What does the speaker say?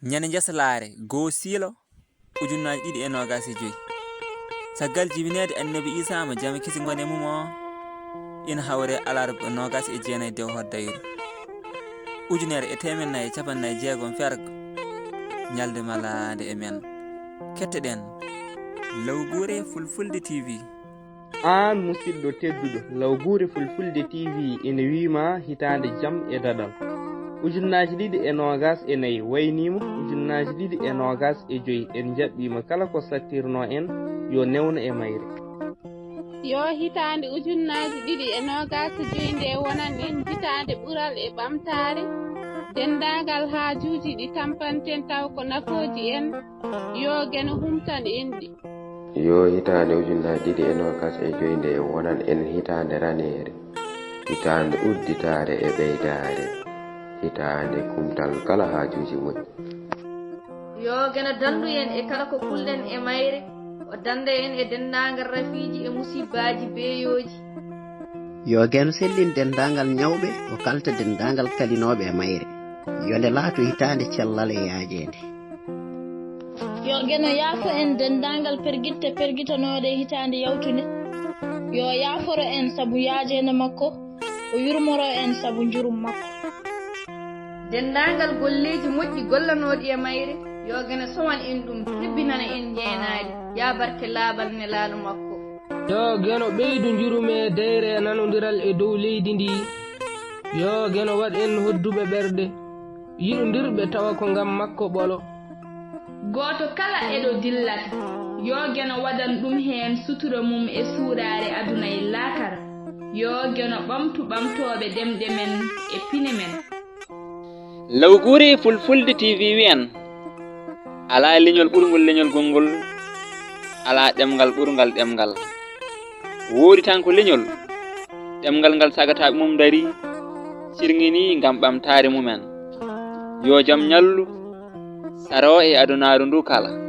ñande jasalare go silo ujunnaji ɗiɗi e nogas e joyi saggal jibinede annabi isa ma jama kisi gone mum o ina hawre alarba nogas e jeenayyi dew hoddayru ujunere e temennayyi e capannayyi jeegom fergo ñalde malade e men ketteɗen Lawgure Fulfulde TV. An musidɗo tedduɗo Lawgure Fulfulde TV ene wima hitaande jam e dadal ujunnaji ɗiɗi e nogas e nayyi waynima ujunnaji ɗiɗi e nogas e joyi en jaɓɓima kala ko sattirno en yo newno e mayre yo hitaande ujunnaji ɗiɗi e nogas e joyi nde wonan en hitaande ɓural e ɓamtare dendagal haajuji ɗi tampanten taw ko nafoji en yo gene humtan en ɗi yo hitaande ujunnaji ɗiɗi e nogas e joyi nde wonan en hitaande ranere hitaande udditare e ɓeydare hitaande kumtal kala haajuji moƴƴi yo gene dandu en e kala ko kulɗen e mayre o danda en e dendagal rafiji e musibbaji beeyoji yo gene sellin dendagal ñawɓe o kalta dendagal kalinoɓe e mayre yo nde laato hitaande cellal e yaajede yo gene yaafo en dendagal pergitanoɗe hitaande yawtude yo yaaforo en saabu yaajede makko o yurmoro en saabu jurum makko dendagal golleji moƴƴi gollanoɗi e mayre yo gene sowan en ɗum hebbinana en jeenaade ya barke laabal ne laaɗo makko yo geno ɓeydu jurume deyre nanodiral e dow leydi ndi yo geno waɗ en hodduɓe ɓerɗe yiɗodirɓe tawa ko ngam makko ɓolo goto kala eɗo dillata yo geno waɗan ɗum heen sutura mum e suurare aduna e laakara yo geno ɓamtoɓe demɗe men e pine men Lawgure Fulfulde TV wi'an ala leñol ɓurgol leñol gongol ala ɗemgal ɓurgal ɗemgal woodi tan ko leñol ɗemgal ngal sagataɓe mum dari sirgini ngam ɓamtare mumen yo jam ñallu saro e adunaru ndu kala